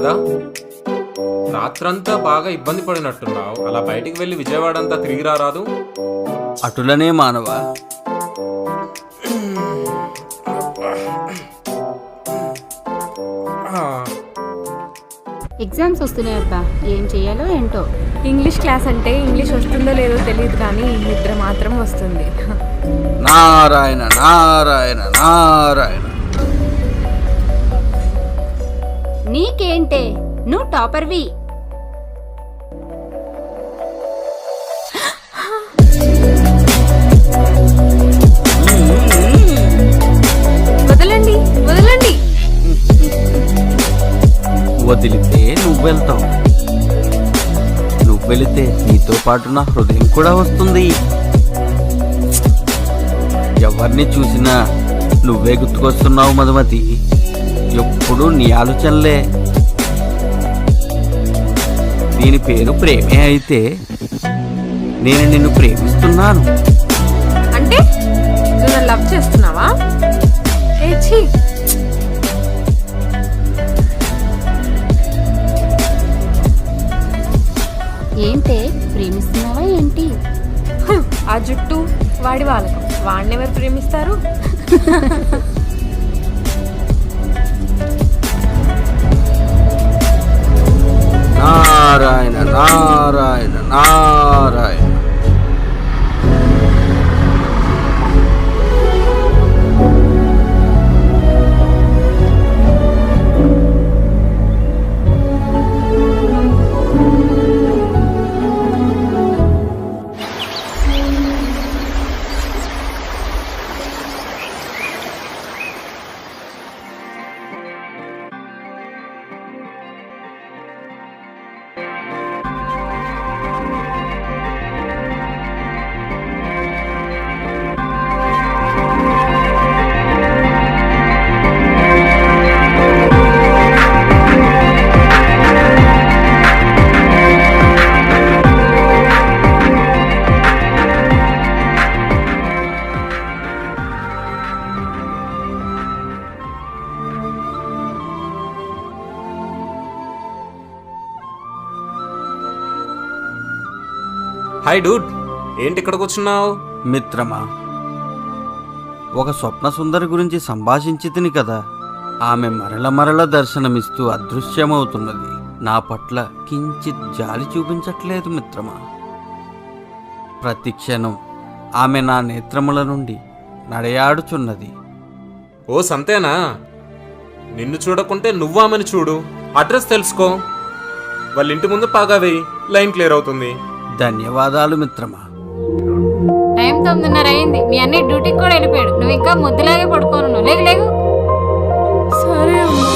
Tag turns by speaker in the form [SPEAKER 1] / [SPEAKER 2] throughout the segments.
[SPEAKER 1] కదా? రాత్రంతా బాగా ఇబ్బంది పడినట్టున్నావు. అలా బయటికి వెళ్ళి విజయవాడ అంతా తిరిగి రారాదు?
[SPEAKER 2] అటులనే మానవా.
[SPEAKER 3] ఎగ్జామ్స్ వస్తున్నాయి అబ్బా, ఏం చెయ్యాలో ఏంటో.
[SPEAKER 4] ఇంగ్లీష్ క్లాస్ అంటే ఇంగ్లీష్ వస్తుందో లేదో తెలియదు కానీ నిద్ర మాత్రం వస్తుంది.
[SPEAKER 2] నారాయణ నారాయణ నారాయణ.
[SPEAKER 3] నీకేంటే, నువ్వు టాపర్వి.
[SPEAKER 4] వదలండి వదలండి.
[SPEAKER 2] వదిలితే నువ్వు వెళ్తావు, నువ్వు వెళితే నీతో పాటు నా హృదయం కూడా వస్తుంది. ఎవరిని చూసినా నువ్వే గుర్తుకొస్తున్నావు మధుమతి. ఎప్పుడు నీ ఆలోచనలే. దీని పేరు ప్రేమే అయితే నేను నిన్ను ప్రేమిస్తున్నాను.
[SPEAKER 4] అంటే నువ్వు లవ్ చేస్తున్నావా? ఏచి,
[SPEAKER 3] ఏంటే, ప్రేమిస్తున్నావా ఏంటి?
[SPEAKER 4] ఆ జుట్టు వాడి వాళ్ళకు, వాడిని ఎవరు ప్రేమిస్తారు?
[SPEAKER 2] నారాయణ నారాయణ నారాయణ.
[SPEAKER 1] హాయ్ డూడ్, ఏంటి ఇక్కడ కూర్చున్నావు?
[SPEAKER 2] మిత్రమా, ఒక స్వప్న సుందరి గురించి సంభాషించి తిని కదా. ఆమె మరల మరల దర్శనమిస్తూ అదృశ్యమవుతున్నది. నా పట్ల కించిత్ జాలి చూపించట్లేదు మిత్రమా. ప్రతి క్షణం ఆమె నా నేత్రముల నుండి నడయాడుచున్నది.
[SPEAKER 1] ఓ సంతేనా? నిన్ను చూడకుంటే నువ్వు ఆమెను చూడు. అడ్రస్ తెలుసుకో, వాళ్ళ ఇంటి ముందు పాగా వేయి, లైన్ క్లియర్ అవుతుంది.
[SPEAKER 2] ధన్యవాదాలు మిత్రమా.
[SPEAKER 3] టైం 9:30 అయింది. మీ అన్ని డ్యూటీకి కూడా వెళ్ళిపోయాడు. నువ్వు ఇంకా ముద్దులాగే పడుకోను. లేగు లేగు.
[SPEAKER 4] సరే అమ్మా.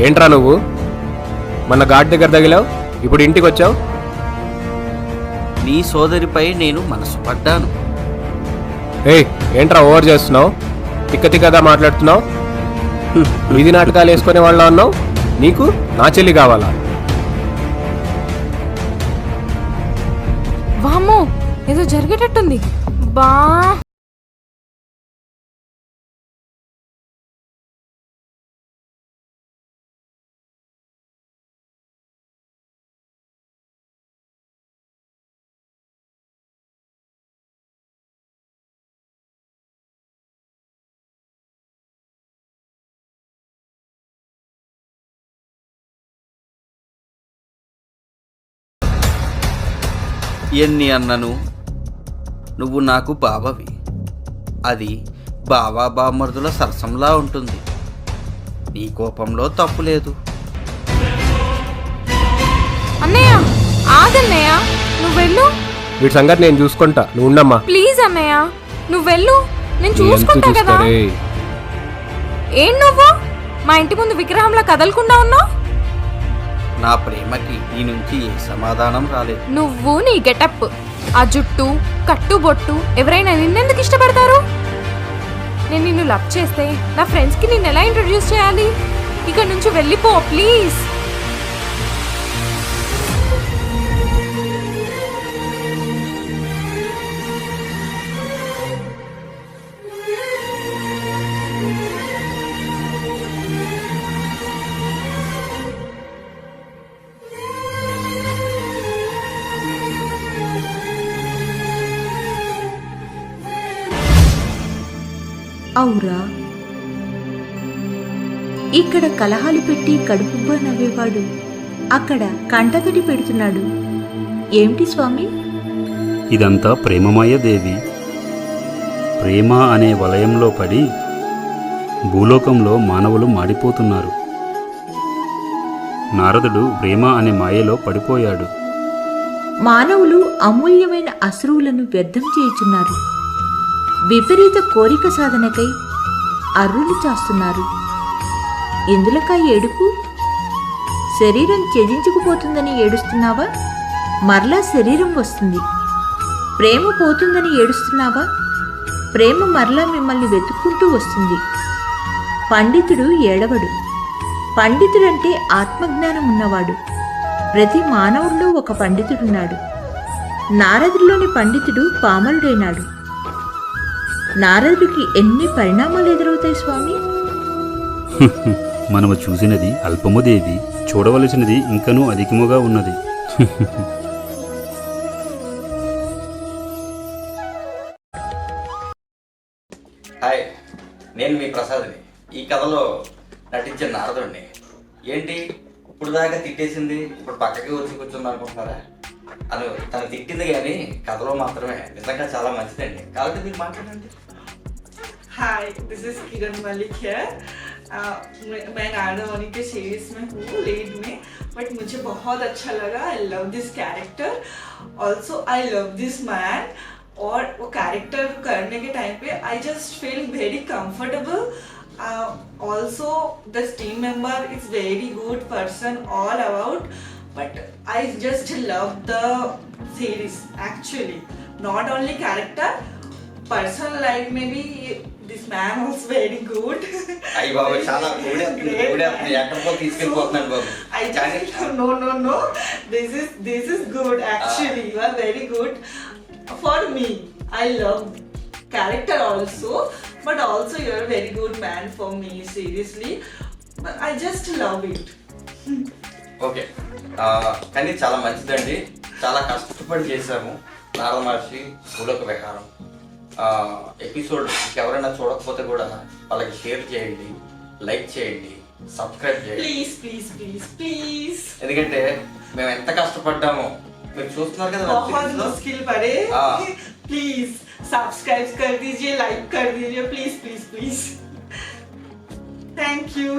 [SPEAKER 5] ఏంట్రా నువ్వు? మొన్న ఘాట్ దగ్గర తగిలావు, ఇప్పుడు ఇంటికి వచ్చావు.
[SPEAKER 2] నీ సోదరిపై నేను మనసు పడ్డాను.
[SPEAKER 5] ఏయ్ ఏంట్రా ఓవర్ చేస్తున్నావు? తిక్క తిక్కగా మాట్లాడుతున్నావు. వీధి నాటకాలు వేసుకునే వాళ్ళ అన్నావు. నీకు నా చెల్లి కావాలా?
[SPEAKER 4] వామ్మో ఏదో జరిగేటట్టుంది. బా
[SPEAKER 2] ఎన్ని అన్నను నువ్వు నాకు బావవి. అది బావా బామర్దుల సరసంలా ఉంటుంది. నీ కోపంలో తప్పు లేదు.
[SPEAKER 4] అన్నయ్య ఆగన్నయ్య, నువ్వు వెళ్ళు.
[SPEAKER 5] వీటి సంగతి నేను చూసుకుంటా, నువ్వు ఉండమ్మా.
[SPEAKER 4] ప్లీజ్ అన్నయ్య నువ్వు వెళ్ళు, నేను
[SPEAKER 5] ఎంత
[SPEAKER 4] చూసుకుంటా కదా.
[SPEAKER 5] చూస్తారే?
[SPEAKER 4] ఏం నువ్వు మా ఇంటి ముందు విగ్రహంలా కదలకుండా ఉన్నావు?
[SPEAKER 2] నా ప్రేమకి నీ నుంచి ఏ సమాధానం రాలేదు.
[SPEAKER 4] నువ్వు నీ గెటప్, ఆ జుట్టు కట్టుబొట్టు ఎవరైనా నిన్నెందుకు ఇష్టపడతారు? నేను నిన్ను లవ్ చేస్తే నా ఫ్రెండ్స్కి నిన్ను ఎలా ఇంట్రొడ్యూస్ చేయాలి? ఇక్కడ నుంచి వెళ్ళిపో ప్లీజ్.
[SPEAKER 6] అవురా, ఇక్కడ కలహాలు పెట్టి కడుపుబ్బా నవ్వేవాడు అక్కడ కంటతడి పెడుతున్నాడు. ఏమిటి స్వామి?
[SPEAKER 7] ఇదంతా ప్రేమమయ దేవి. ప్రేమ అనే వలయంలో పడి భూలోకంలో మానవులు మాడిపోతున్నారు. నారదుడు ప్రేమ అనే మాయలో పడిపోయాడు.
[SPEAKER 6] మానవులు అమూల్యమైన అశ్రువులను వ్యర్థం చేయుచున్నారు. విపరీత కోరిక సాధనకై అర్రులు చాస్తున్నారు. ఎందులకా ఏడుపు? శరీరం త్యజించుకుపోతుందని ఏడుస్తున్నావా? మరలా శరీరం వస్తుంది. ప్రేమ పోతుందని ఏడుస్తున్నావా? ప్రేమ మరలా మిమ్మల్ని వెతుక్కుంటూ వస్తుంది. పండితుడు ఏడవడు. పండితుడంటే ఆత్మజ్ఞానం ఉన్నవాడు. ప్రతి మానవుల్లో ఒక పండితుడున్నాడు. నారదుడిలోని పండితుడు పామరుడైనాడు. నారదుడికి ఎన్ని పరిణామాలు ఎదురవుతాయి స్వామి?
[SPEAKER 7] మనము చూసినది అల్పము దేవి, చూడవలసినది ఇంకనూ అధికముగా ఉన్నది.
[SPEAKER 2] హాయ్, నేను మీ ప్రసాద్ని. ఈ కథలో నటించిన నారదుడిని. ఏంటి ఇప్పుడు దాకా తిట్టేసింది ఇప్పుడు పక్కకి వచ్చి కూర్చుంది అనుకుంటున్నారా? తను తిట్టింది కానీ కథలో మాత్రమే. నిజంగా చాలా మంచిదండి. కాబట్టి మీరు మాట్లాడండి.
[SPEAKER 8] हाय, दिस इज किरण मलिक है। मैं नारदावनी के सीरीज में हूँ लीड में, बट मुझे बहुत अच्छा लगा। I love this character, also I love this man. और वो कैरेक्टर करने के टाइम पे I just feel very comfortable. Also this team member is very good person all about, but I just love the series actually. Not only character, personal life maybe this man was very good.
[SPEAKER 2] అయ్యి బాబు చాలా ఎక్కడికో తీసుకెళ్ళిపోతున్నాను బాబు.
[SPEAKER 8] I just no. This is good actually. You are very good for me. I love character also, but also you are a very good man for me. Seriously, but I just love it.
[SPEAKER 2] Okay, కానీ చాలా మంచిదండి. చాలా కష్టపడి చేశాము. నారద మహర్షి భూలోక విహారం episode ఎవరైనా చూడకపోతే కూడా వాళ్ళకి షేర్ చేయండి, లైక్ చేయండి, సబ్స్క్రైబ్ చేయండి
[SPEAKER 8] ప్లీజ్.
[SPEAKER 2] ఎందుకంటే మేము ఎంత కష్టపడ్డామో మీరు చూస్తున్నారు కదా.
[SPEAKER 8] बहुत मुश्किल पड़े, प्लीज सब्सक्राइब कर दीजिए, लाइक कर दीजिए, प्लीज। Thank you.